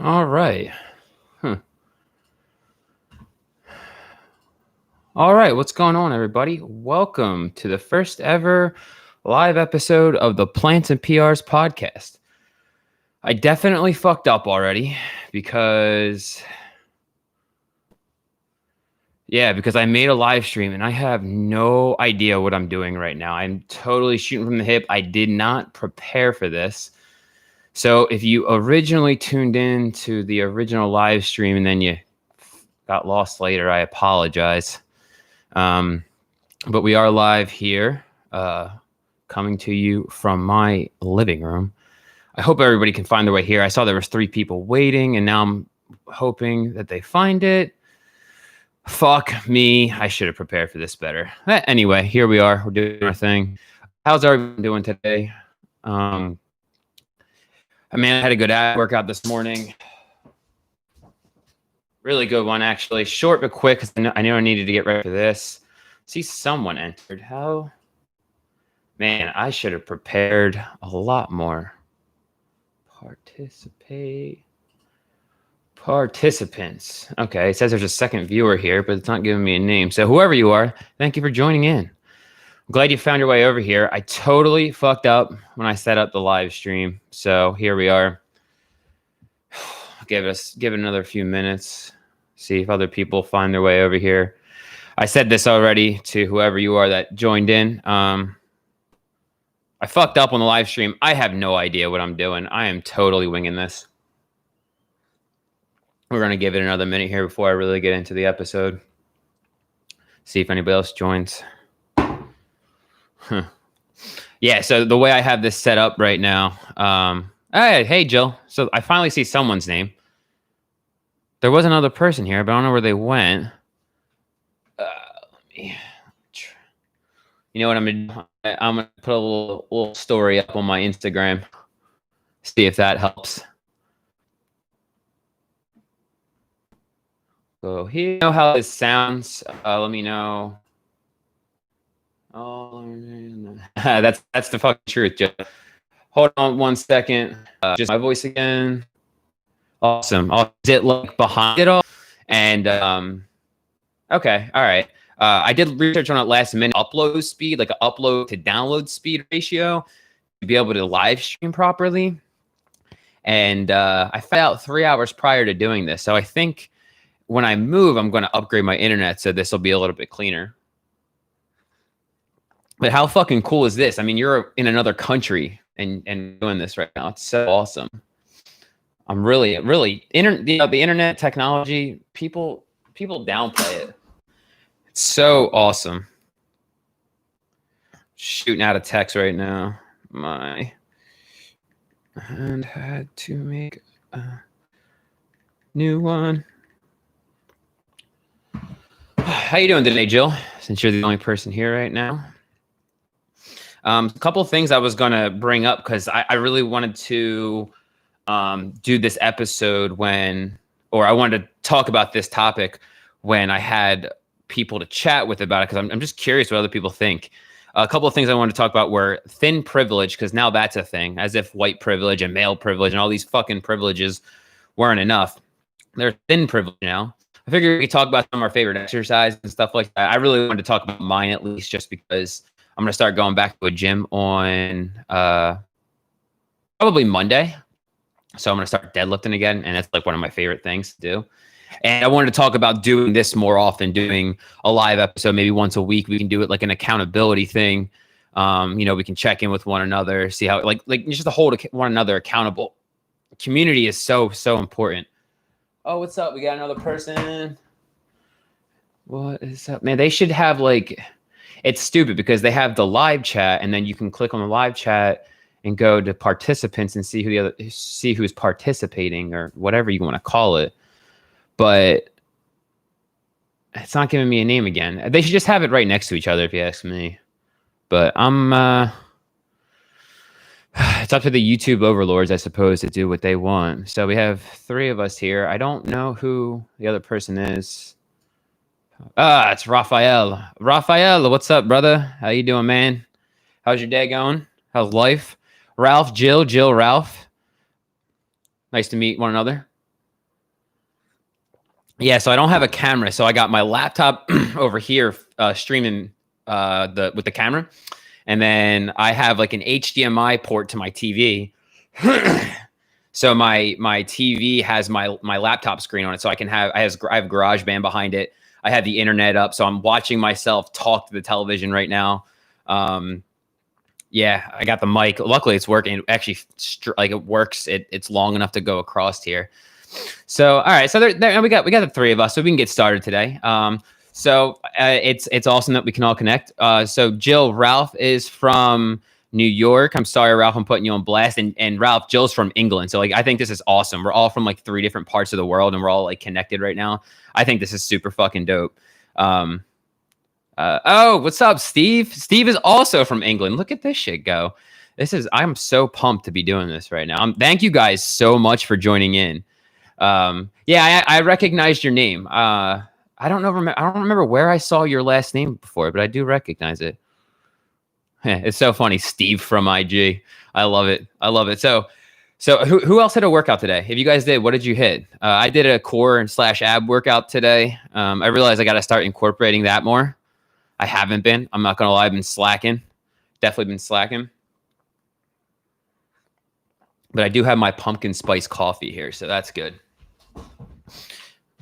All right. All right. What's going on, everybody? Welcome to the first ever live episode of the Plants and PRs podcast. I definitely fucked up already because I made a live stream and I have no idea what I'm doing right now. I'm totally shooting from the hip. I did not prepare for this. So if you originally tuned in to the original live stream and then you got lost later, I apologize. But we are live here, coming to you from my living room. I hope everybody can find their way here. I saw there was 3 people waiting, and now I'm hoping that they find it. Fuck me. I should have prepared for this better. Anyway, here we are. We're doing our thing. How's everyone doing today? I had a good workout this morning. Really good one, actually. Short but quick, because I knew I needed to get ready for this. See, someone entered. How? Man, I should have prepared a lot more. Participants. Okay, it says there's a second viewer here, but it's not giving me a name. So whoever you are, thank you for joining in. I'm glad you found your way over here. I totally fucked up when I set up the live stream. So here we are. Give it another few minutes. See if other people find their way over here. I said this already to whoever you are that joined in. I fucked up on the live stream. I have no idea what I'm doing. I am totally winging this. We're going to give it another minute here before I really get into the episode. See if anybody else joins. Yeah, so the way I have this set up right now. Hey, Jill. So I finally see someone's name. There was another person here, but I don't know where they went. You know what I'm gonna do? I'm gonna put a little story up on my Instagram. See if that helps. So here, you know how this sounds. Let me know. Oh, that's the fucking truth, Joe. Hold on 1 second. Just my voice again. Awesome. I'll sit like behind it all. And okay, all right. I did research on it last minute. Upload speed, like an upload to download speed ratio, to be able to live stream properly. And I found out 3 hours prior to doing this. So I think when I move, I'm going to upgrade my internet so this will be a little bit cleaner. But how fucking cool is this? I mean, you're in another country and doing this right now. It's so awesome. I'm really the internet technology, people downplay it. It's so awesome. Shooting out a text right now. And had to make a new one. How you doing today, Jill? Since you're the only person here right now. A couple of things I was going to bring up because I really wanted to do this episode I wanted to talk about this topic when I had people to chat with about it, because I'm just curious what other people think. A couple of things I wanted to talk about were thin privilege, because now that's a thing, as if white privilege and male privilege and all these fucking privileges weren't enough. They're thin privilege now. I figured we could talk about some of our favorite exercise and stuff like that. I really wanted to talk about mine, at least, just because I'm going to start going back to a gym on probably Monday. So I'm going to start deadlifting again, and it's like one of my favorite things to do. And I wanted to talk about doing this more often, doing a live episode maybe once a week. We can do it like an accountability thing. We can check in with one another, see how like just to hold one another accountable. Community is so important. Oh, what's up? We got another person. What is up, man? They should have it's stupid because they have the live chat, and then you can click on the live chat and go to participants and see who's participating or whatever you want to call it. But it's not giving me a name again. They should just have it right next to each other, if you ask me. But it's up to the YouTube overlords, I suppose, to do what they want. So we have 3 of us here. I don't know who the other person is. It's Raphael. Raphael, what's up, brother? How you doing, man? How's your day going? How's life? Ralph, Jill, Ralph. Nice to meet one another. Yeah, so I don't have a camera. So I got my laptop over here streaming with the camera. And then I have like an HDMI port to my TV. So my TV has my laptop screen on it, so I have GarageBand behind it. I have the internet up, so I'm watching myself talk to the television right now. Yeah, I got the mic. Luckily, it's working. Actually, like it works. It's long enough to go across here. So all right, so we got the three of us, so we can get started today. It's awesome that we can all connect. So Jill, Ralph is from New York. I'm sorry, Ralph, I'm putting you on blast. And Ralph, Jill's from England. So like, I think this is awesome. We're all from like 3 different parts of the world, and we're all like connected right now. I think this is super fucking dope. Oh, what's up, Steve? Steve is also from England. Look at this shit go. I'm so pumped to be doing this right now. Thank you guys so much for joining in. Yeah, I recognized your name. I don't remember where I saw your last name before, but I do recognize it. It's so funny. Steve from IG. I love it. So who else had a workout today? If you guys did, what did you hit? I did a core / ab workout today. I realized I got to start incorporating that more. I haven't been. I'm not going to lie. I've been slacking. Definitely been slacking. But I do have my pumpkin spice coffee here, so that's good.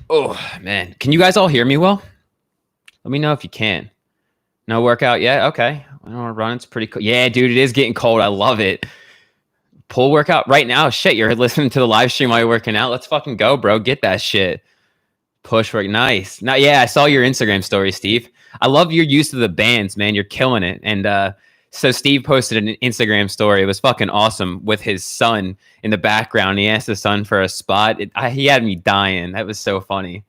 Oh, man. Can you guys all hear me well? Let me know if you can. No workout yet? Okay. I don't want to run. It's pretty cool. Yeah, dude, it is getting cold. I love it. Pull workout right now. Shit, you're listening to the live stream while you're working out. Let's fucking go, bro. Get that shit. Push work. Nice. Now, yeah, I saw your Instagram story, Steve. I love your use of the bands, man. You're killing it. And so Steve posted an Instagram story. It was fucking awesome with his son in the background. He asked his son for a spot. He had me dying. That was so funny.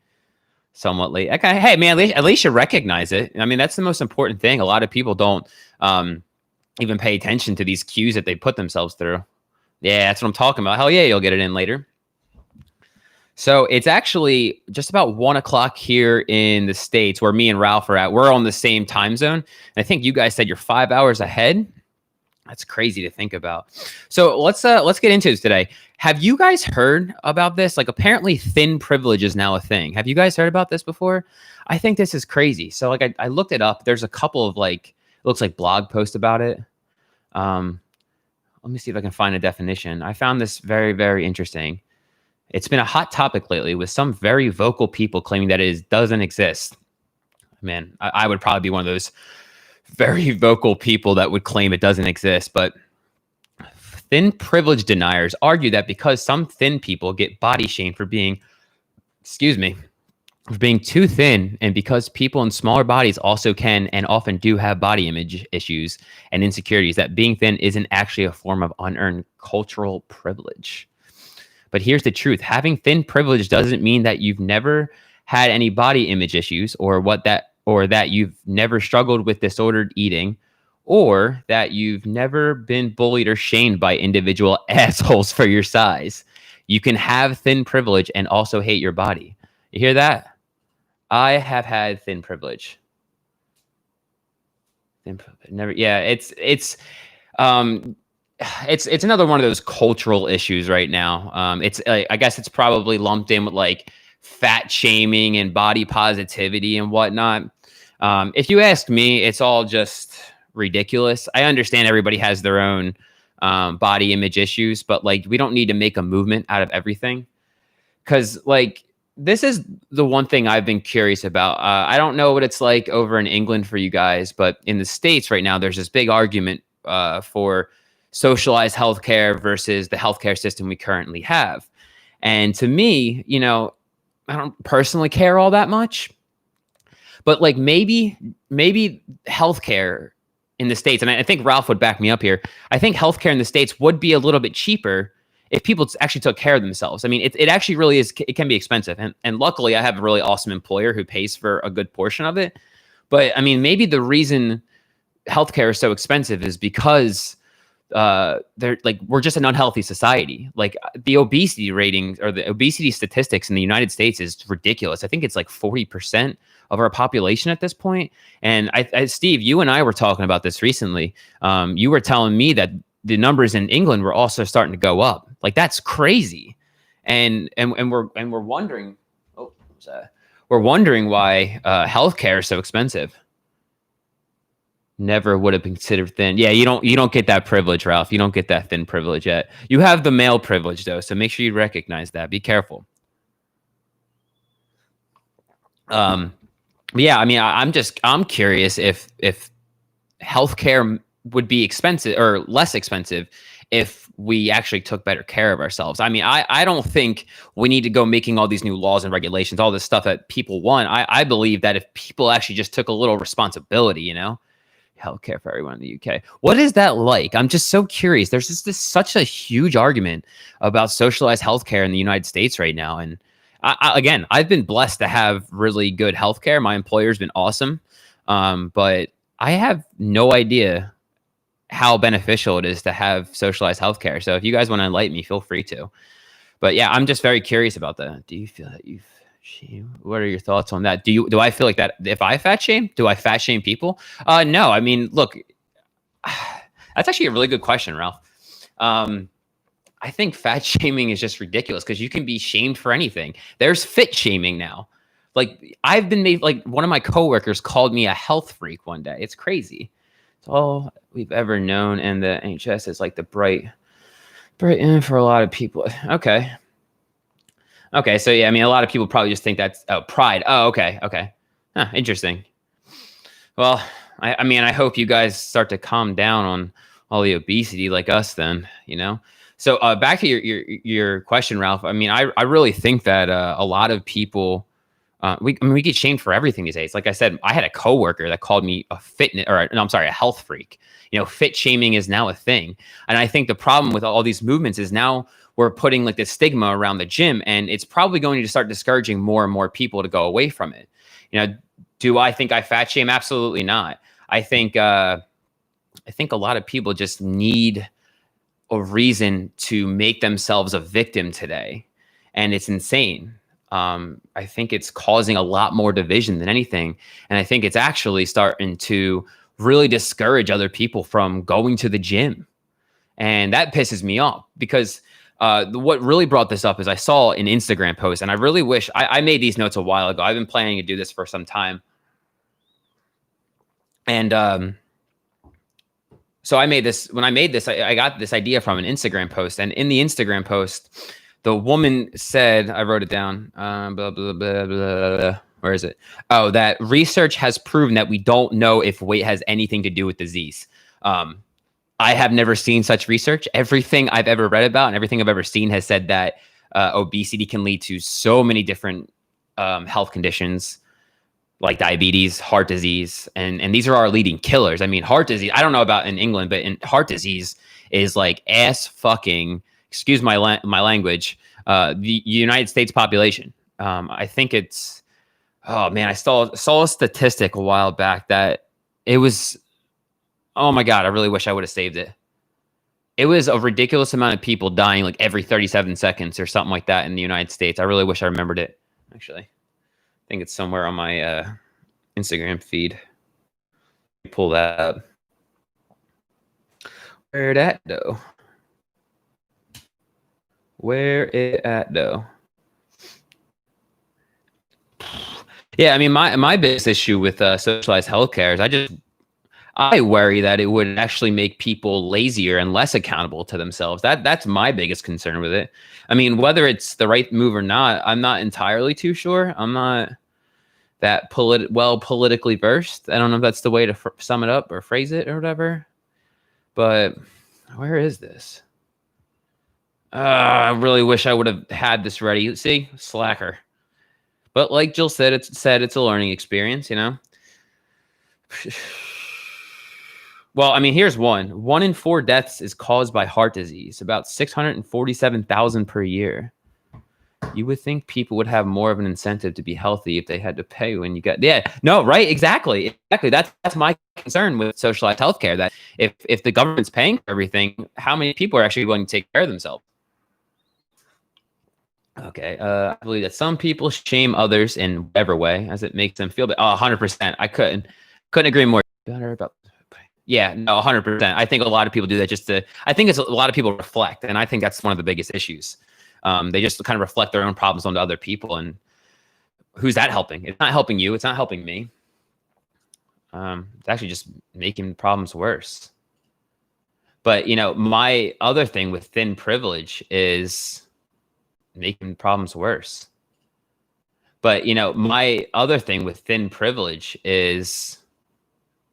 Somewhat late. Okay. Hey, man, at least you recognize it. I mean, that's the most important thing. A lot of people don't even pay attention to these cues that they put themselves through. Yeah, that's what I'm talking about. Hell yeah, you'll get it in later. So it's actually just about 1 o'clock here in the States where me and Ralph are at. We're on the same time zone. And I think you guys said you're 5 hours ahead. That's crazy to think about. So let's get into this today. Have you guys heard about this? Like, apparently thin privilege is now a thing. Have you guys heard about this before? I think this is crazy. So like I looked it up. There's a couple of like, it looks like blog posts about it. Let me see if I can find a definition. I found this very, very interesting. It's been a hot topic lately with some very vocal people claiming that it doesn't exist. Man, I would probably be one of those very vocal people that would claim it doesn't exist. But thin privilege deniers argue that because some thin people get body shamed for being too thin, and because people in smaller bodies also can and often do have body image issues and insecurities, that being thin isn't actually a form of unearned cultural privilege. But here's the truth. Having thin privilege doesn't mean that you've never had any body image issues or that you've never struggled with disordered eating, or that you've never been bullied or shamed by individual assholes for your size. You can have thin privilege and also hate your body. You hear that? I have had thin privilege. It's another one of those cultural issues right now. I guess it's probably lumped in with like fat shaming and body positivity and whatnot. If you ask me, it's all just ridiculous. I understand everybody has their own body image issues, but like we don't need to make a movement out of everything. Because like this is the one thing I've been curious about. I don't know what it's like over in England for you guys, but in the States right now, there's this big argument for socialized healthcare versus the healthcare system we currently have. And to me, you know, I don't personally care all that much, but like maybe healthcare in the States, and I think Ralph would back me up here. I think healthcare in the States would be a little bit cheaper if people actually took care of themselves. I mean, it actually really is. It can be expensive. And luckily I have a really awesome employer who pays for a good portion of it. But I mean, maybe the reason healthcare is so expensive is because we're just an unhealthy society. Like the obesity ratings or the obesity statistics in the United States is ridiculous. I think it's like 40% of our population at this point. And Steve, you and I were talking about this recently. You were telling me that the numbers in England were also starting to go up. Like that's crazy. And we're wondering. Oh, We're wondering why healthcare is so expensive. Never would have been considered thin. Yeah, you don't get that privilege, Ralph. You don't get that thin privilege yet. You have the male privilege though, so make sure you recognize that. Be careful. Yeah, I mean, I'm curious if healthcare would be expensive or less expensive if we actually took better care of ourselves. I mean, I don't think we need to go making all these new laws and regulations, all this stuff that people want. I believe that if people actually just took a little responsibility, healthcare for everyone in the UK. What is that like? I'm just so curious. There's just such a huge argument about socialized healthcare in the United States right now. And again, I've been blessed to have really good healthcare. My employer's been awesome. But I have no idea how beneficial it is to have socialized healthcare. So if you guys want to enlighten me, feel free to. But yeah, I'm just very curious about that. Do you feel that you've shame? What are your thoughts on that? Do I feel like that if I fat shame, do I fat shame people? No, I mean, look, that's actually a really good question, Ralph. I think fat shaming is just ridiculous because you can be shamed for anything. There's fit shaming now. Like I've been made, like one of my coworkers called me a health freak one day. It's crazy. It's all we've ever known. And the NHS is like the bright end for a lot of people. Okay. So yeah, I mean, a lot of people probably just think that's pride. Oh, okay. Huh, interesting. Well, I mean, I hope you guys start to calm down on all the obesity like us then, So back to your question, Ralph. I mean, I really think that a lot of people, we get shamed for everything these days. Like I said, I had a coworker that called me a health freak. Fit shaming is now a thing. And I think the problem with all these movements is now we're putting like this stigma around the gym, and it's probably going to start discouraging more and more people to go away from it. Do I think I fat shame? Absolutely not. I think a lot of people just need a reason to make themselves a victim today. And it's insane. I think it's causing a lot more division than anything. And I think it's actually starting to really discourage other people from going to the gym. And that pisses me off because what really brought this up is I saw an Instagram post, and I really wish I made these notes a while ago. I've been planning to do this for some time. And so I made this, when I made this, I got this idea from an Instagram post. And in the Instagram post, the woman said, I wrote it down, blah, blah, blah, blah, blah. Where is it? Oh, that research has proven that we don't know if weight has anything to do with disease. I have never seen such research. Everything I've ever read about and everything I've ever seen has said that obesity can lead to so many different health conditions like diabetes, heart disease, and these are our leading killers. I mean, heart disease, I don't know about in England, but in heart disease is like ass fucking, excuse my language, the United States population. I think it's, oh man, I saw a statistic a while back that it was, oh my God, I really wish I would have saved it. It was a ridiculous amount of people dying like every 37 seconds or something like that in the United States. I really wish I remembered it, actually. I think it's somewhere on my Instagram feed. Pull that up. Where it at, though? Yeah, I mean, my biggest issue with socialized healthcare is I worry that it would actually make people lazier and less accountable to themselves. That's my biggest concern with it. I mean, whether it's the right move or not, I'm not entirely too sure. I'm not that politically versed. I don't know if that's the way to sum it up or phrase it or whatever. But where is this? I really wish I would have had this ready. See, slacker. But like Jill said, it's a learning experience, Well, I mean, here's one. 1 in 4 deaths is caused by heart disease, about 647,000 per year. You would think people would have more of an incentive to be healthy if they had to pay when you got, yeah, no, right, exactly. That's my concern with socialized healthcare, that if the government's paying for everything, how many people are actually going to take care of themselves? Okay, I believe that some people shame others in whatever way as it makes them feel better. 100%. I couldn't agree more. Better about. Yeah, no, 100%. I think a lot of people do that I think it's a lot of people reflect, and I think that's one of the biggest issues. They just kind of reflect their own problems onto other people, and who's that helping? It's not helping you. It's not helping me. It's actually just making problems worse. But, my other thing with thin privilege is making problems worse. But, my other thing with thin privilege is,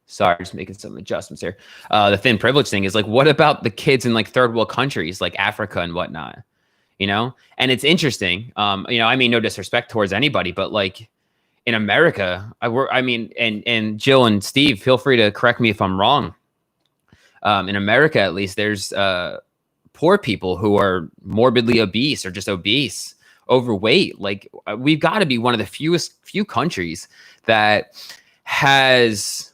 sorry, just making some adjustments here. The thin privilege thing is like, what about the kids in like third world countries like Africa and whatnot? And it's interesting. I mean, no disrespect towards anybody, but like in America, and Jill and Steve, feel free to correct me if I'm wrong. In America, at least, there's poor people who are morbidly obese or just obese, overweight. Like we've got to be one of the few countries that has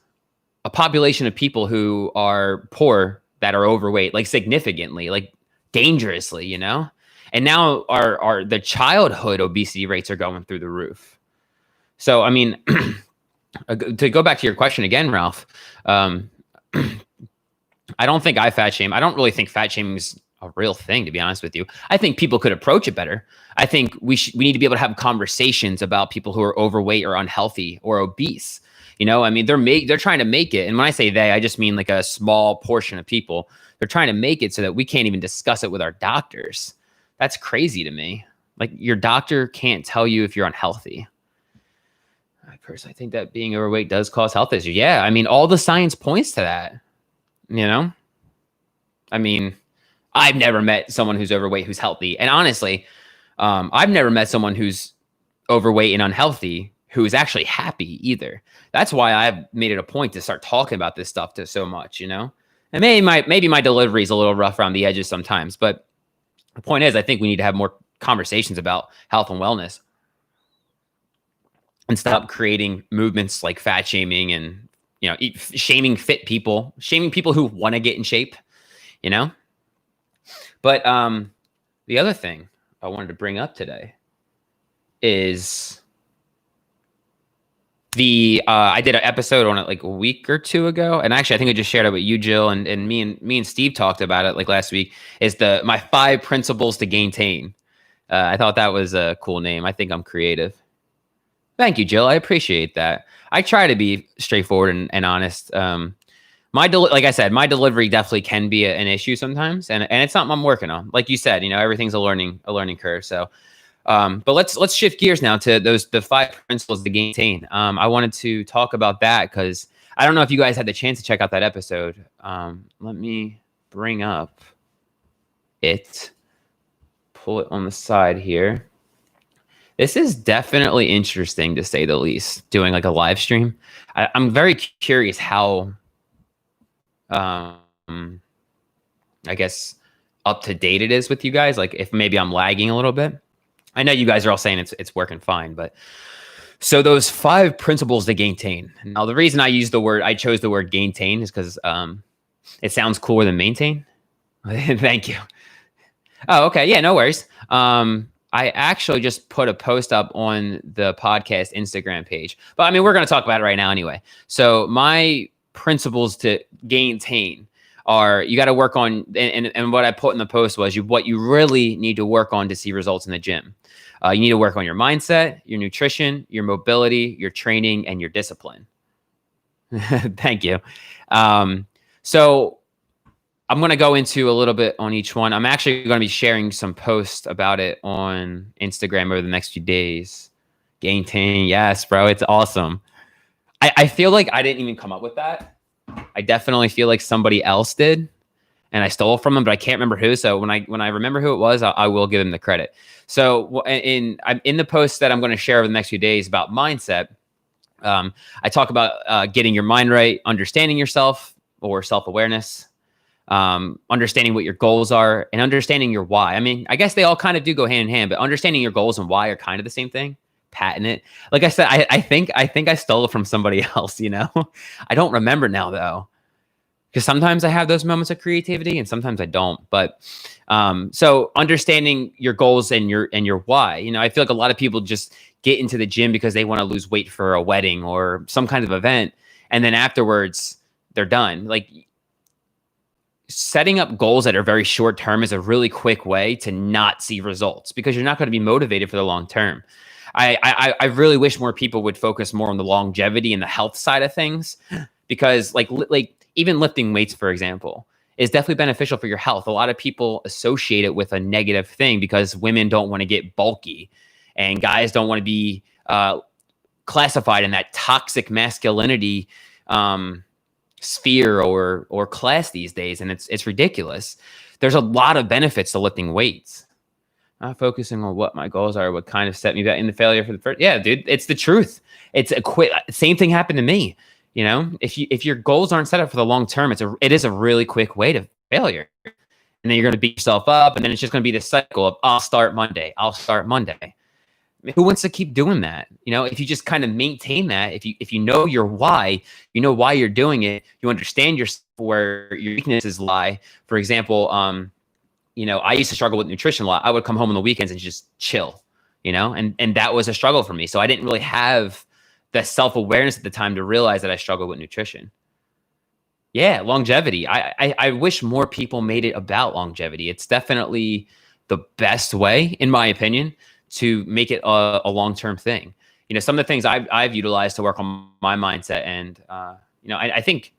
a population of people who are poor that are overweight, like significantly, like dangerously, And now the childhood obesity rates are going through the roof. So, I mean, to go back to your question again, Ralph, I don't think I fat shame. I don't really think fat shaming is a real thing, to be honest with you. I think people could approach it better. I think we need to be able to have conversations about people who are overweight or unhealthy or obese. I mean, they're trying to make it. And when I say they, I just mean like a small portion of people. They're trying to make it so that we can't even discuss it with our doctors. That's crazy to me. Like your doctor can't tell you if you're unhealthy. I personally think that being overweight does cause health issues. Yeah, I mean, all the science points to that. I mean, I've never met someone who's overweight who's healthy. And honestly, I've never met someone who's overweight and unhealthy who is actually happy either. That's why I've made it a point to start talking about this stuff so much, And maybe my delivery is a little rough around the edges sometimes, but the point is, I think we need to have more conversations about health and wellness and stop creating movements like fat shaming and, shaming fit people, shaming people who want to get in shape, But the other thing I wanted to bring up today is I did an episode on it like a week or two ago, and actually I think I just shared it with you, Jill, and me and Steve talked about it like last week. Is my 5 principles to Gaintain. I thought that was a cool name. I think I'm creative. Thank you, Jill. I appreciate that. I try to be straightforward and honest. Like I said, my delivery definitely can be an issue sometimes, and it's something I'm working on. Like you said, everything's a learning curve. So. But let's shift gears now to the 5 principles to Gaintain. I wanted to talk about that because I don't know if you guys had the chance to check out that episode. Let me bring up pull it on the side here. This is definitely interesting to say the least, doing like a live stream. I'm very curious how, I guess, up to date it is with you guys. Like if maybe I'm lagging a little bit. I know you guys are all saying it's working fine, but so those 5 principles to Gaintain. Now, the reason I chose the word Gaintain is because it sounds cooler than maintain. Thank you. Oh, okay. Yeah, no worries. I actually just put a post up on the podcast Instagram page, but I mean, we're going to talk about it right now anyway. So my principles to Gaintain are you got to work on, and what I put in the post was what you really need to work on to see results in the gym. You need to work on your mindset, your nutrition, your mobility, your training, and your discipline. Thank you. So I'm going to go into a little bit on each one. I'm actually going to be sharing some posts about it on Instagram over the next few days. Gaintain, yes, bro, it's awesome. I feel like I didn't even come up with that. I definitely feel like somebody else did, and I stole from them, but I can't remember who. So when I remember who it was, I will give them the credit. So in the post that I'm going to share over the next few days about mindset, I talk about getting your mind right, understanding yourself or self-awareness, understanding what your goals are, and understanding your why. I mean, I guess they all kind of do go hand in hand, but understanding your goals and why are kind of the same thing. Patent it. Like I said, I think I stole it from somebody else, I don't remember now though, because sometimes I have those moments of creativity and sometimes I don't. But so understanding your goals and your why. I feel like a lot of people just get into the gym because they want to lose weight for a wedding or some kind of event, and then afterwards they're done. Like setting up goals that are very short term is a really quick way to not see results because you're not going to be motivated for the long term. I really wish more people would focus more on the longevity and the health side of things, because like even lifting weights, for example, is definitely beneficial for your health. A lot of people associate it with a negative thing because women don't want to get bulky and guys don't want to be classified in that toxic masculinity sphere or class these days, and it's ridiculous. There's a lot of benefits to lifting weights. Not focusing on what my goals are, what kind of set me back in the failure for the first. Yeah, dude, it's the truth. It's a same thing happened to me. You know, if your goals aren't set up for the long term, it is a really quick way to failure. And then you're going to beat yourself up, and then it's just going to be this cycle of I'll start Monday. Who wants to keep doing that? You know, if you just kind of maintain that, if you know your why, you know why you're doing it, you understand where your weaknesses lie. For example, you know, I used to struggle with nutrition a lot. I would come home on the weekends and just chill, you know, and that was a struggle for me. So I didn't really have the self-awareness at the time to realize that I struggled with nutrition. Yeah, longevity. I wish more people made it about longevity. It's definitely the best way, in my opinion, to make it a long-term thing. You know, some of the things I've utilized to work on my mindset, and you know, I think,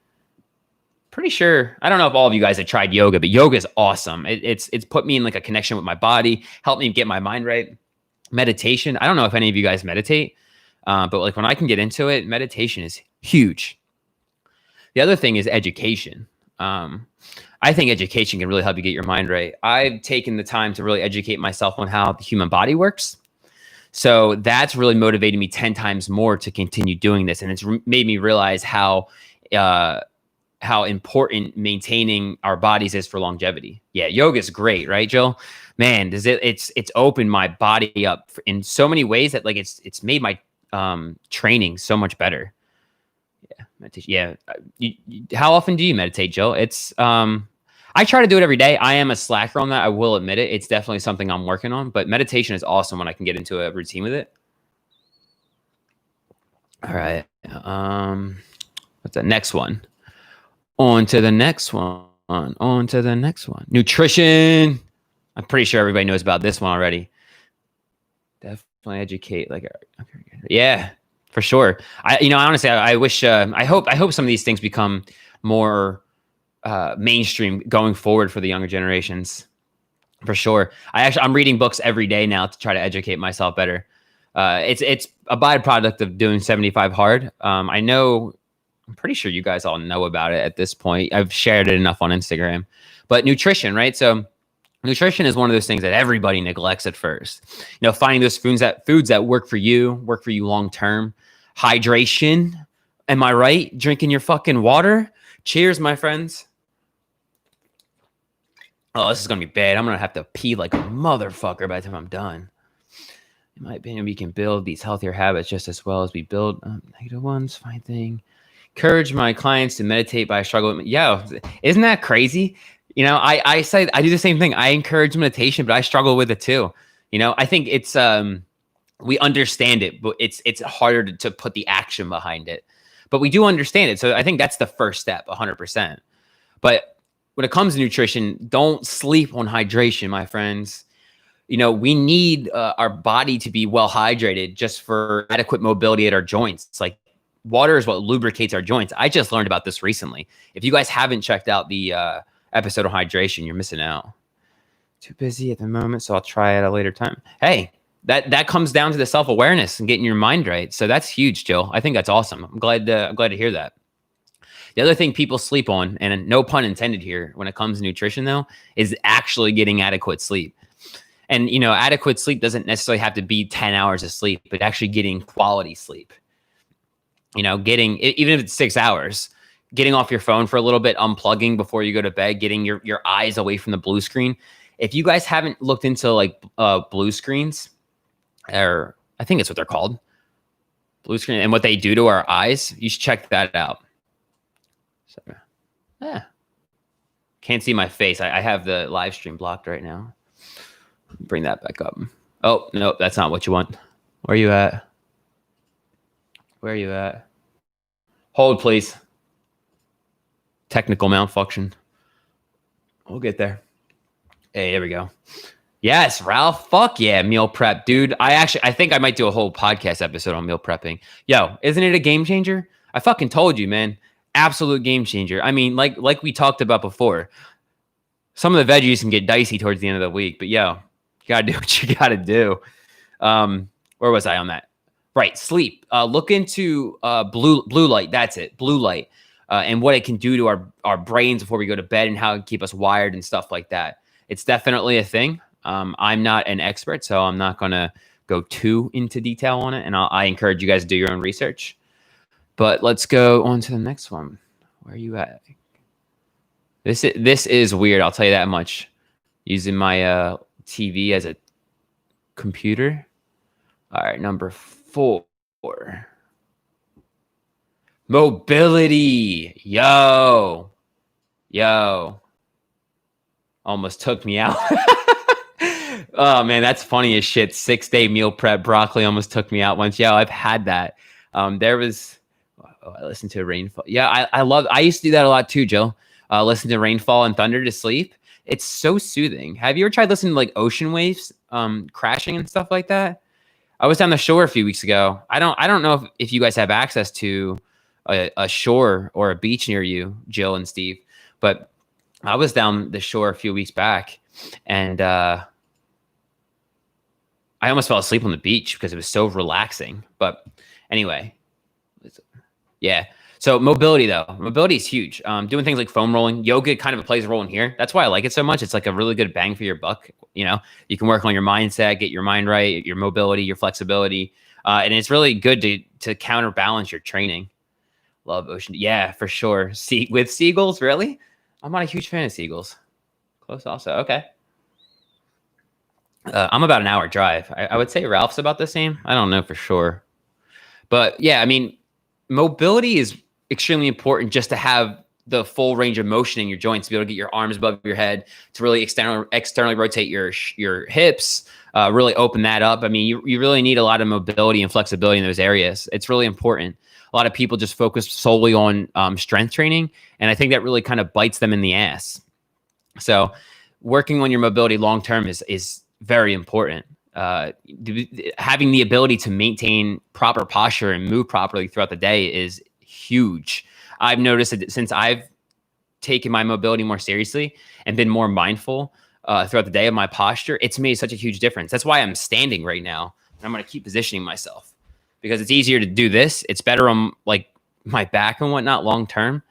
pretty sure, I don't know if all of you guys have tried yoga, but yoga is awesome. It's put me in like a connection with my body, helped me get my mind right. Meditation. I don't know if any of you guys meditate, but like when I can get into it, meditation is huge. The other thing is education. I think education can really help you get your mind right. I've taken the time to really educate myself on how the human body works. So that's really motivated me 10 times more to continue doing this. And it's made me realize how important maintaining our bodies is for longevity. Yeah, yoga is great, right, Jill? Man, it's opened my body up in so many ways that like it's made my training so much better. Yeah, meditation. Yeah, how often do you meditate, Jill? It's I try to do it every day. I am a slacker on that. I will admit it. It's definitely something I'm working on, but meditation is awesome when I can get into a routine with it. All right. What's the next one? On to the next one. On to the next one. Nutrition. I'm pretty sure everybody knows about this one already. Definitely educate. Yeah, for sure. Honestly, I wish. I hope some of these things become more mainstream going forward for the younger generations. For sure. I'm reading books every day now to try to educate myself better. It's a byproduct of doing 75 hard. I'm pretty sure you guys all know about it at this point. I've shared it enough on Instagram. But nutrition, right? So nutrition is one of those things that everybody neglects at first. You know, finding those foods that work for you long term. Hydration. Am I right? Drinking your fucking water. Cheers, my friends. Oh, this is gonna be bad. I'm gonna have to pee like a motherfucker by the time I'm done. In my opinion, we can build these healthier habits just as well as we build negative ones. Fine thing. Encourage my clients to meditate, but I struggle with. Yeah, isn't that crazy? You know, I say I do the same thing. I encourage meditation, but I struggle with it too. You know, I think it's we understand it, but it's harder to put the action behind it. But we do understand it, so I think that's the first step, 100%. But when it comes to nutrition, don't sleep on hydration, my friends. You know, we need our body to be well hydrated just for adequate mobility at our joints. It's like water is what lubricates our joints. I just learned about this recently. If you guys haven't checked out the episode on hydration, you're missing out. Too busy at the moment, so I'll try at a later time. Hey, that comes down to the self-awareness and getting your mind right. So that's huge, Jill. I think that's awesome. I'm glad to hear that. The other thing people sleep on, and no pun intended here, when it comes to nutrition though, is actually getting adequate sleep. And you know, adequate sleep doesn't necessarily have to be 10 hours of sleep, but actually getting quality sleep. You know, even if it's 6 hours, getting off your phone for a little bit, unplugging before you go to bed, getting your eyes away from the blue screen. If you guys haven't looked into like blue screens, or I think it's what they're called, blue screen, and what they do to our eyes, you should check that out. So, yeah. Can't see my face. I have the live stream blocked right now. Bring that back up. Oh, no, that's not what you want. Where are you at? Where are you at? Hold, please. Technical malfunction. We'll get there. Hey, there we go. Yes, Ralph. Fuck yeah, meal prep, dude. I think I might do a whole podcast episode on meal prepping. Yo, isn't it a game changer? I fucking told you, man. Absolute game changer. I mean, like we talked about before, some of the veggies can get dicey towards the end of the week, but yo, you gotta do what you gotta do. Where was I on that? Right, sleep. Look into blue light. That's it, blue light, and what it can do to our brains before we go to bed, and how it can keep us wired and stuff like that. It's definitely a thing. I'm not an expert, so I'm not gonna go too into detail on it, and I encourage you guys to do your own research. But let's go on to the next one. Where are you at? This is weird. I'll tell you that much. Using my TV as a computer. All right, number 4. Mobility. Yo. Almost took me out. Oh man, that's funny as shit. 6-day meal prep broccoli almost took me out once. Yeah, I've had that. There was. I listened to rainfall. Yeah, I used to do that a lot too, Jill. Listen to rainfall and thunder to sleep. It's so soothing. Have you ever tried listening to like ocean waves crashing and stuff like that? I was down the shore a few weeks ago. I don't know if you guys have access to a shore or a beach near you, Jill and Steve, but I was down the shore a few weeks back, and I almost fell asleep on the beach because it was so relaxing. But anyway, yeah. So mobility is huge. Doing things like foam rolling, yoga kind of plays a role in here. That's why I like it so much. It's like a really good bang for your buck. You know, you can work on your mindset, get your mind right, your mobility, your flexibility, and it's really good to counterbalance your training. Love ocean, yeah, for sure. With seagulls, really? I'm not a huge fan of seagulls. Close, also, okay. I'm about an hour drive. I would say Ralph's about the same. I don't know for sure, but yeah, I mean, mobility is extremely important just to have the full range of motion in your joints, to be able to get your arms above your head, to really externally rotate your hips, really open that up. I mean, you really need a lot of mobility and flexibility in those areas. It's really important. A lot of people just focus solely on strength training, and I think that really kind of bites them in the ass. So working on your mobility long-term is very important. Having the ability to maintain proper posture and move properly throughout the day is huge. I've noticed that since I've taken my mobility more seriously and been more mindful throughout the day of my posture, it's made such a huge difference. That's why I'm standing right now. And I'm going to keep positioning myself because it's easier to do this. It's better on like my back and whatnot long term.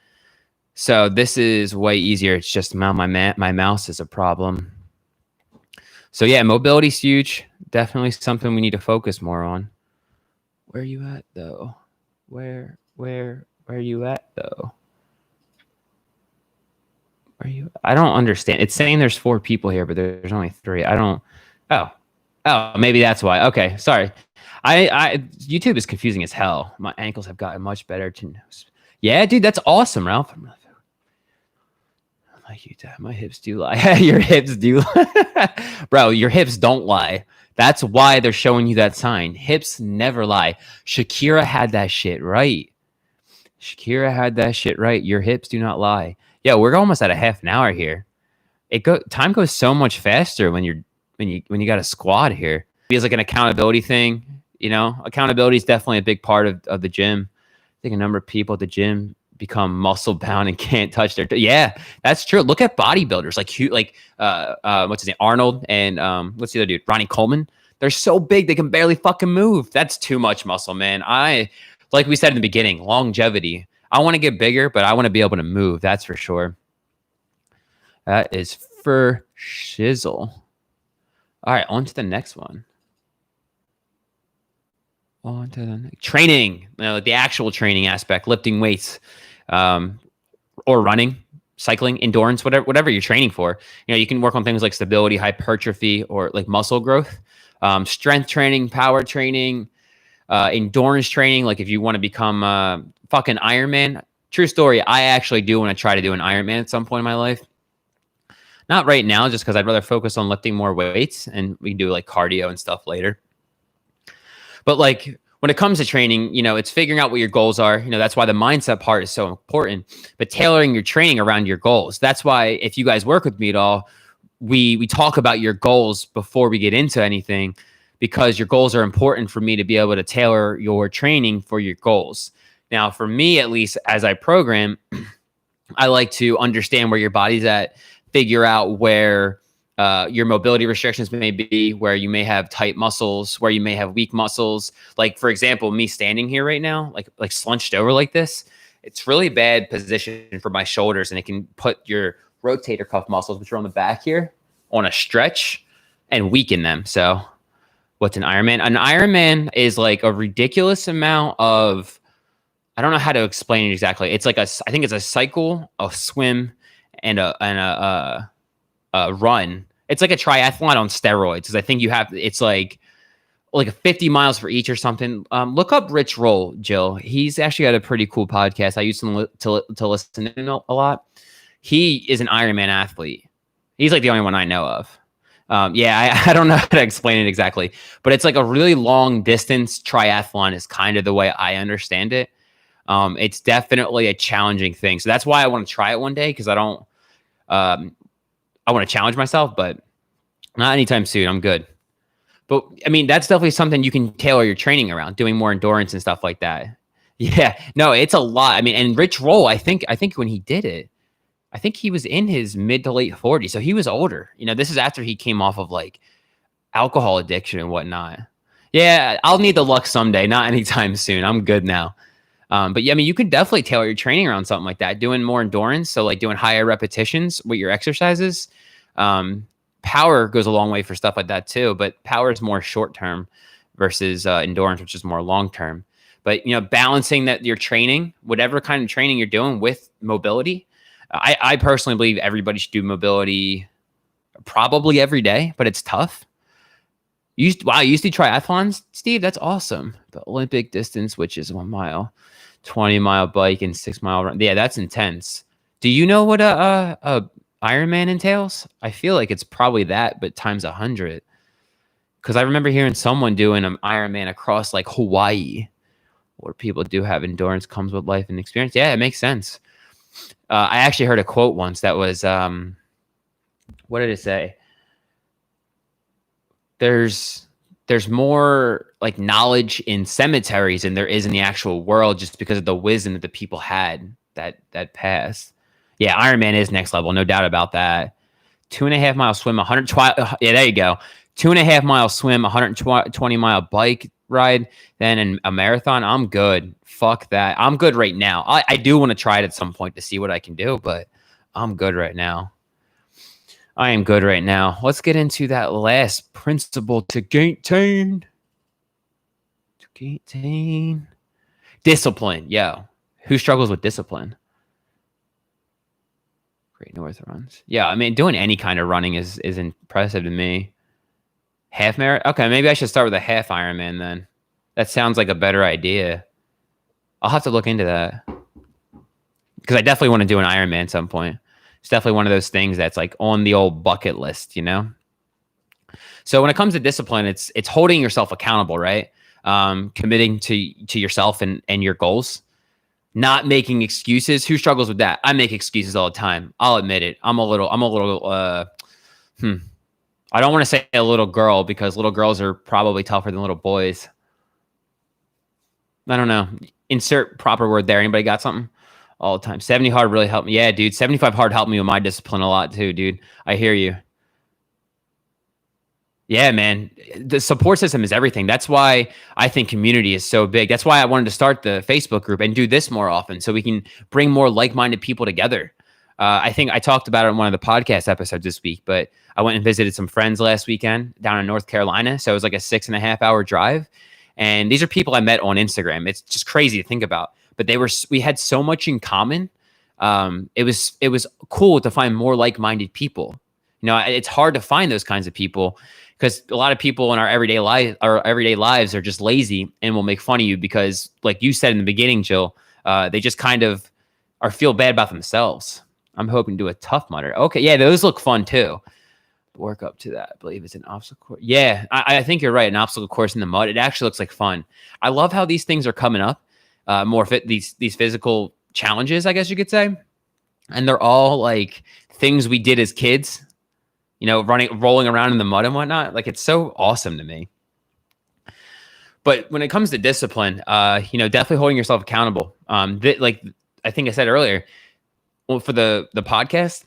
So this is way easier. It's just my mouse is a problem. So yeah, mobility is huge. Definitely something we need to focus more on. Where are you at though? Where are you at though? Where are you? I don't understand. It's saying there's 4 people here, but there's only 3. I don't. Oh, maybe that's why. Okay, sorry. YouTube is confusing as hell. My ankles have gotten much better. Yeah, dude, that's awesome, Ralph. Like you, my hips do lie. Your hips do lie. Bro, your hips don't lie. That's why they're showing you that sign. Hips never lie. Shakira had that shit right. Your hips do not lie. Yeah, we're almost at a half an hour here. Time goes so much faster when you got a squad here. It feels like an accountability thing. You know, accountability is definitely a big part of the gym. I think a number of people at the gym become muscle bound and can't touch their yeah, that's true. Look at bodybuilders like what's his name, Arnold, and what's the other dude, Ronnie Coleman. They're so big they can barely fucking move. That's too much muscle, man. Like we said in the beginning, longevity. I want to get bigger, but I want to be able to move. That's for sure. That is for shizzle. All right, on to the next one. On to the next. Training, like the actual training aspect, lifting weights, or running, cycling, endurance, whatever you're training for. You know, you can work on things like stability, hypertrophy, or like muscle growth, strength training, power training, endurance training. Like if you want to become fucking Ironman. True story. I actually do want to try to do an Ironman at some point in my life. Not right now, just because I'd rather focus on lifting more weights, and we can do like cardio and stuff later. But like when it comes to training, you know, it's figuring out what your goals are. You know, that's why the mindset part is so important. But tailoring your training around your goals. That's why if you guys work with me at all, we talk about your goals before we get into anything, because your goals are important for me to be able to tailor your training for your goals. Now, for me, at least as I program, I like to understand where your body's at, figure out where your mobility restrictions may be, where you may have tight muscles, where you may have weak muscles. Like, for example, me standing here right now, like slunched over like this, it's really bad position for my shoulders, and it can put your rotator cuff muscles, which are on the back here, on a stretch and weaken them. So what's an Ironman? An Ironman is like a ridiculous amount of, I don't know how to explain it exactly. It's like I think it's a cycle, a swim, and a run. It's like a triathlon on steroids. Because I think it's like a 50 miles for each or something. Look up Rich Roll, Jill. He's actually got a pretty cool podcast. I used to listen to him a lot. He is an Ironman athlete. He's like the only one I know of. I don't know how to explain it exactly, but it's like a really long distance triathlon is kind of the way I understand it. It's definitely a challenging thing. So that's why I want to try it one day, because I want to challenge myself, but not anytime soon. I'm good. But I mean, that's definitely something you can tailor your training around, doing more endurance and stuff like that. Yeah, no, it's a lot. I mean, and Rich Roll, I think when he did it, I think he was in his mid to late 40s. So he was older. This is after he came off of like alcohol addiction and whatnot. Yeah, I'll need the luck someday, not anytime soon. I'm good now. But yeah, I mean, you could definitely tailor your training around something like that, doing more endurance. So like doing higher repetitions with your exercises. Power goes a long way for stuff like that too, but power is more short term versus endurance, which is more long term. But balancing that your training, whatever kind of training you're doing, with mobility. I personally believe everybody should do mobility probably every day, but it's tough. You used to triathlons, Steve? That's awesome. The Olympic distance, which is 1 mile, 20-mile bike, and 6-mile run. Yeah, that's intense. Do you know what a Ironman entails? I feel like it's probably that, but times 100. Because I remember hearing someone doing an Ironman across like Hawaii, where people do have endurance comes with life and experience. Yeah, it makes sense. I actually heard a quote once that was, what did it say? There's more like knowledge in cemeteries than there is in the actual world, just because of the wisdom that the people had that passed. Yeah, Ironman is next level, no doubt about that. 2.5 mile swim, 120. Yeah, there you go. 2.5 mile swim, 120-mile bike ride, then in a marathon. I'm good. Fuck that. I'm good right now. I do want to try it at some point to see what I can do, but I'm good right now. I am good right now. Let's get into that last principle to Gaintain. Discipline. Yo, who struggles with discipline? Great North runs. Yeah, I mean, doing any kind of running is impressive to me. Half marathon? Okay, maybe I should start with a half Ironman then. That sounds like a better idea. I'll have to look into that, because I definitely want to do an Ironman at some point. It's definitely one of those things that's like on the old bucket list, So when it comes to discipline, it's holding yourself accountable, right? Committing to yourself and your goals, not making excuses. Who struggles with that? I make excuses all the time. I'll admit it. I'm a little I don't want to say a little girl, because little girls are probably tougher than little boys. I don't know. Insert proper word there. Anybody got something? All the time. 70 hard really helped me. Yeah, dude. 75 hard helped me with my discipline a lot too, dude. I hear you. Yeah, man. The support system is everything. That's why I think community is so big. That's why I wanted to start the Facebook group and do this more often, so we can bring more like-minded people together. I think I talked about it in one of the podcast episodes this week, but I went and visited some friends last weekend down in North Carolina. So it was like a 6.5-hour drive. And these are people I met on Instagram. It's just crazy to think about, but we had so much in common. It was cool to find more like-minded people. It's hard to find those kinds of people, because a lot of people in our everyday lives are just lazy and will make fun of you because, like you said in the beginning, Jill, they just kind of feel bad about themselves. I'm hoping to do a Tough Mudder. Okay, yeah, those look fun too. Work up to that. I believe it's an obstacle course. Yeah, I think you're right. An obstacle course in the mud. It actually looks like fun. I love how these things are coming up. More these physical challenges, I guess you could say, and they're all like things we did as kids. rolling around in the mud and whatnot. Like, it's so awesome to me. But when it comes to discipline, definitely holding yourself accountable. Like I think I said earlier, well, for the podcast,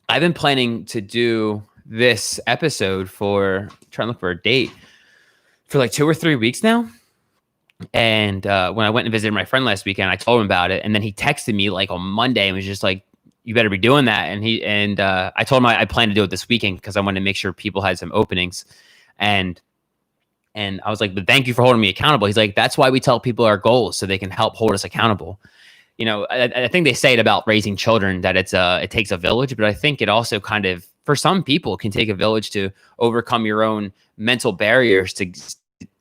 I've been planning to do this episode trying to look for a date for like 2 or 3 weeks now. And when I went and visited my friend last weekend, I told him about it, and then he texted me like on Monday and was just like, "You better be doing that." And I told him I plan to do it this weekend because I wanted to make sure people had some openings. And I was like, "But thank you for holding me accountable." He's like, "That's why we tell people our goals, so they can help hold us accountable." I think they say it about raising children that it takes a village, but I think it also kind of, for some people, can take a village to overcome your own mental barriers to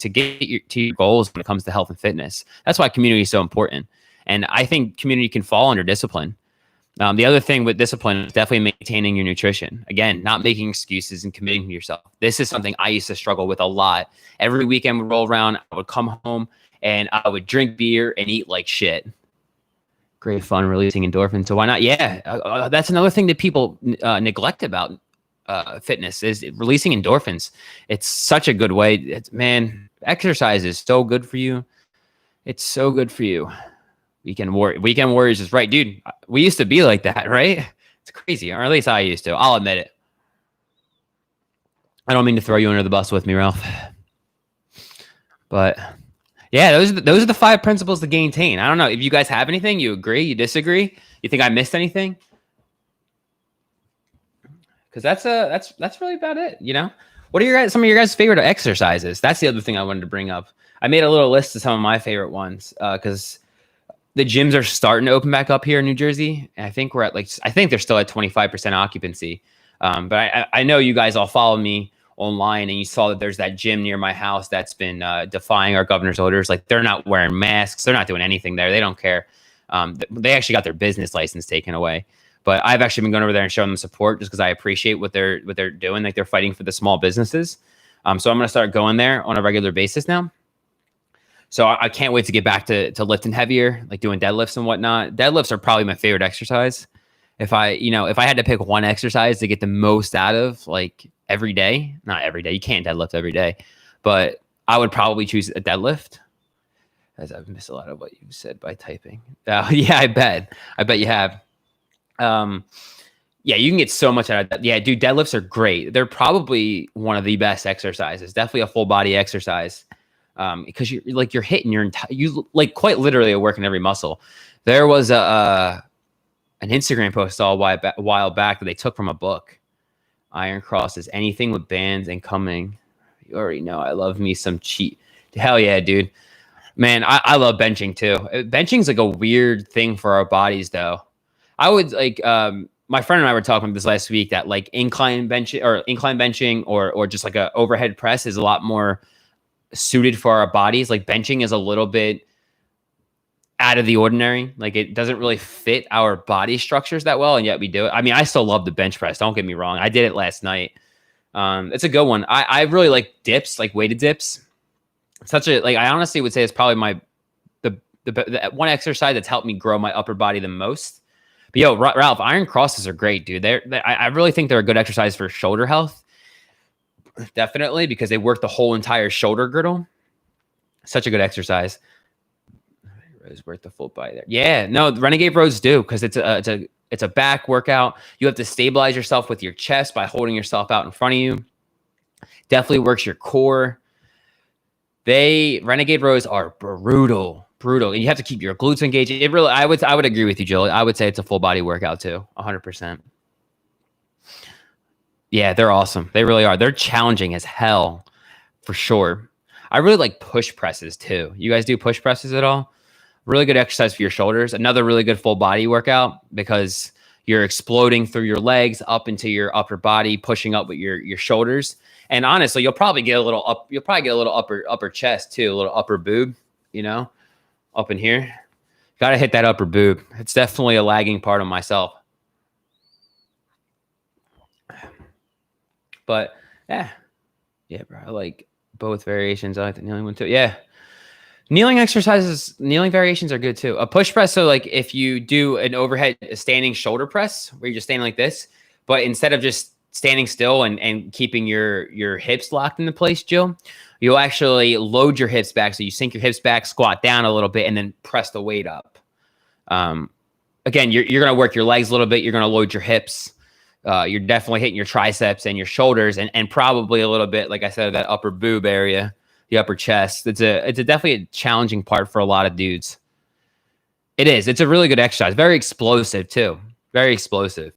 get to your goals when it comes to health and fitness. That's why community is so important. And I think community can fall under discipline. The other thing with discipline is definitely maintaining your nutrition. Again, not making excuses and committing to yourself. This is something I used to struggle with a lot. Every weekend would roll around, I would come home and I would drink beer and eat like shit. Great fun releasing endorphins. So why not? Yeah, that's another thing that people neglect about fitness is releasing endorphins. It's such a good way. Man, exercise is so good for you. It's so good for you. Weekend Warriors is right, dude. We used to be like that, right? It's crazy, or at least I used to. I'll admit it. I don't mean to throw you under the bus with me, Ralph. But yeah, those are the 5 principles to Gaintain. I don't know if you guys have anything. You agree? You disagree? You think I missed anything? Because that's really about it. What are some of your guys' favorite exercises? That's the other thing I wanted to bring up. I made a little list of some of my favorite ones because the gyms are starting to open back up here in New Jersey. And I think they're still at 25% occupancy. But I know you guys all follow me online, and you saw that there's that gym near my house that's been defying our governor's orders. Like, they're not wearing masks. They're not doing anything there. They don't care. They actually got their business license taken away. But I've actually been going over there and showing them support just because I appreciate what they're doing. Like, they're fighting for the small businesses. So I'm going to start going there on a regular basis now. So I can't wait to get back to lifting heavier, like doing deadlifts and whatnot. Deadlifts are probably my favorite exercise. If I had to pick one exercise to get the most out of, like, every day, not every day, you can't deadlift every day, but I would probably choose a deadlift, as I've missed a lot of what you said by typing. Yeah, I bet you have. Yeah, you can get so much out of that. Yeah, dude, deadlifts are great. They're probably one of the best exercises. Definitely a full body exercise. Because you're hitting you like quite literally are working every muscle. There was an Instagram post a while back that they took from a book. Iron Cross is anything with bands and coming. You already know I love me some cheat. Hell yeah, dude. Man, I love benching too. Benching's like a weird thing for our bodies though. I would my friend and I were talking about this last week that like incline benching or just like a overhead press is a lot more suited for our bodies. Like, benching is a little bit out of the ordinary. Like, it doesn't really fit our body structures that well, and yet we do it. I mean, I still love the bench press. Don't get me wrong. I did it last night. It's a good one. I really like dips, like weighted dips. I honestly would say it's probably the one exercise that's helped me grow my upper body the most. But yo, Ralph, iron crosses are great, dude. I really think they're a good exercise for shoulder health. Definitely, because they work the whole entire shoulder girdle. Such a good exercise. Rose worth the full body there. Yeah, no, the Renegade rows do, because it's a back workout. You have to stabilize yourself with your chest by holding yourself out in front of you. Definitely works your core. Renegade rows are brutal, and you have to keep your glutes engaged. I would agree with you, Jill. I would say it's a full body workout too, 100%. Yeah, they're awesome. They really are. They're challenging as hell, for sure. I really like push presses too. You guys do push presses at all? Really good exercise for your shoulders. Another really good full body workout because you're exploding through your legs up into your upper body, pushing up with your shoulders. And honestly, you'll probably get a little upper chest too, a little upper boob, up in here. Got to hit that upper boob. It's definitely a lagging part of myself. But yeah, bro. I like both variations. I like the kneeling one too. Yeah, kneeling variations are good too. A push press. So if you do an overhead standing shoulder press where you're just standing like this, but instead of just standing still and keeping your hips locked into place, Jill, you'll actually load your hips back. So you sink your hips back, squat down a little bit, and then press the weight up. Again, you're going to work your legs a little bit. You're going to load your hips. You're definitely hitting your triceps and your shoulders, and probably a little bit, like I said, that upper boob area, the upper chest. It's definitely a challenging part for a lot of dudes. It is. It's a really good exercise. Very explosive too. Very explosive.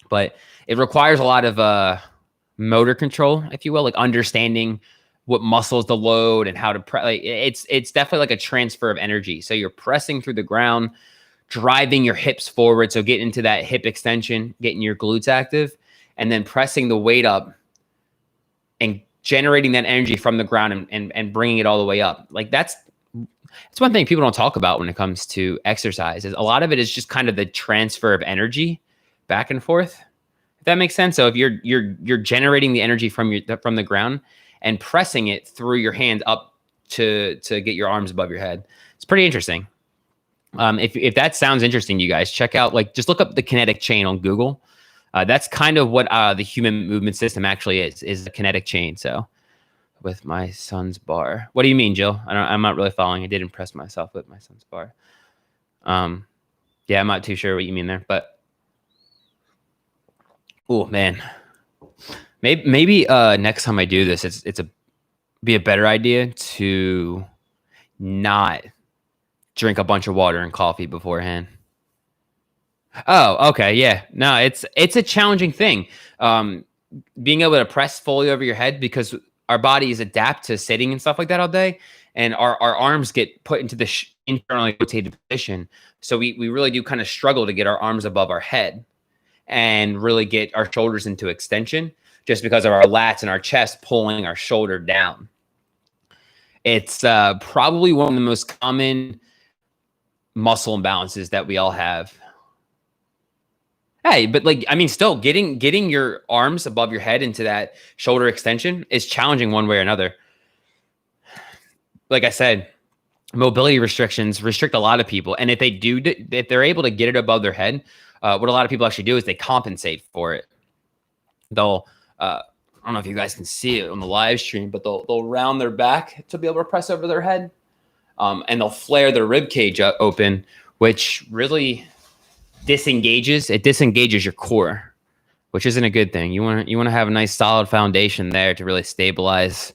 But it requires a lot of motor control, if you will, like understanding what muscles to load and how to press. Like, it's definitely like a transfer of energy. So you're pressing through the ground, driving your hips forward. So getting into that hip extension, getting your glutes active, and then pressing the weight up and generating that energy from the ground and bringing it all the way up. Like that's one thing people don't talk about when it comes to exercise. Is a lot of it is just kind of the transfer of energy back and forth. If that makes sense. So if you're generating the energy from the ground and pressing it through your hand up to get your arms above your head, it's pretty interesting. If that sounds interesting to you guys, check out, like, just look up the kinetic chain on Google. That's kind of what the human movement system actually is a kinetic chain. So with my son's bar, what do you mean, Jill? I'm not really following. I did impress myself with my son's bar. Yeah, I'm not too sure what you mean there, but oh man, maybe next time I do this, it's be a better idea to not drink a bunch of water and coffee beforehand. Oh, okay, yeah. No, it's a challenging thing. Being able to press fully over your head, because our bodies adapt to sitting and stuff like that all day, and our arms get put into the internally rotated position. So we really do kind of struggle to get our arms above our head and really get our shoulders into extension, just because of our lats and our chest pulling our shoulder down. It's probably one of the most common muscle imbalances that we all have. Hey, but like, I mean, still getting your arms above your head into that shoulder extension is challenging one way or another. Like I said, mobility restrictions restrict a lot of people. And if they're able to get it above their head, what a lot of people actually do is they compensate for it. They'll, I don't know if you guys can see it on the live stream, but they'll round their back to be able to press over their head. And they'll flare their rib cage open, which really disengages your core, which isn't a good thing. You want to have a nice solid foundation there to really stabilize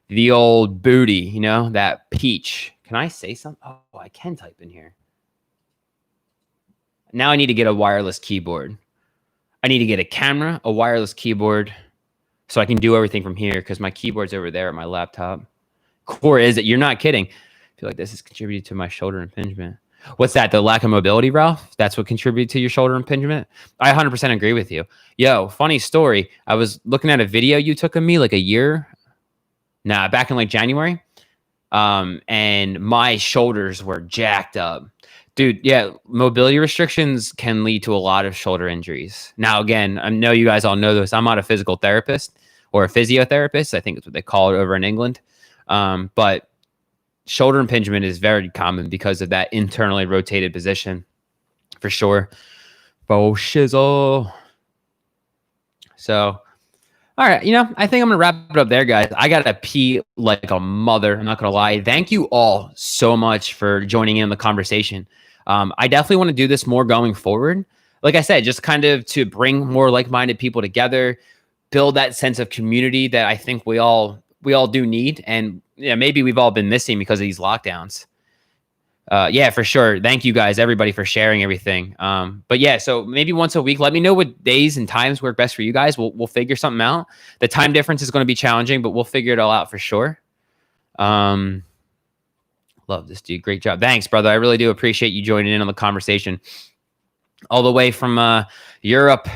the old booty, you know, that peach. Can I say something? Oh, I can type in here. Now I need to get a wireless keyboard. I need to get a camera, a wireless keyboard, so I can do everything from here, because my keyboard's over there at my laptop. Core is it? You're not kidding. I feel like this has contributed to my shoulder impingement. What's that? The lack of mobility, Ralph? That's what contributed to your shoulder impingement? I 100% agree with you. Yo, funny story. I was looking at a video you took of me like back in like January. And my shoulders were jacked up. Dude, yeah, mobility restrictions can lead to a lot of shoulder injuries. Now, again, I know you guys all know this. I'm not a physical therapist or a physiotherapist. I think that's what they call it over in England. But shoulder impingement is very common because of that internally rotated position, for sure. Oh, shizzle. So, all right, I think I'm going to wrap it up there, guys. I got to pee like a mother. I'm not going to lie. Thank you all so much for joining in the conversation. I definitely want to do this more going forward. Like I said, just kind of to bring more like-minded people together, build that sense of community that I think we all do need. And yeah, maybe we've all been missing because of these lockdowns. Yeah, for sure. Thank you guys, everybody, for sharing everything. But yeah, so maybe once a week, let me know what days and times work best for you guys. We'll figure something out. The time difference is going to be challenging, but we'll figure it all out for sure. Love this, dude. Great job. Thanks, brother. I really do appreciate you joining in on the conversation. All the way from Europe.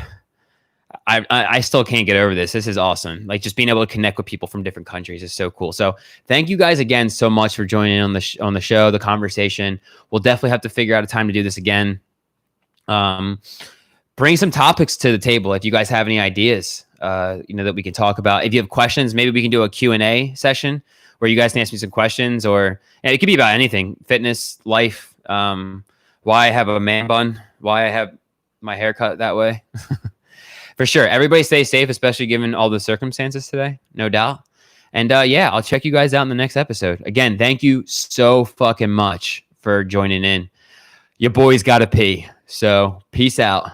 I still can't get over this. This is awesome. Like, just being able to connect with people from different countries is so cool. So thank you guys again so much for joining on the show, the conversation. We'll definitely have to figure out a time to do this again. Bring some topics to the table if you guys have any ideas, that we can talk about. If you have questions, maybe we can do a Q&A session where you guys can ask me some questions, or it could be about anything: fitness, life, why I have a man bun, why I have my hair cut that way. For sure. Everybody stay safe, especially given all the circumstances today. No doubt. And yeah, I'll check you guys out in the next episode. Again, thank you so fucking much for joining in. Your boy's got to pee. So peace out.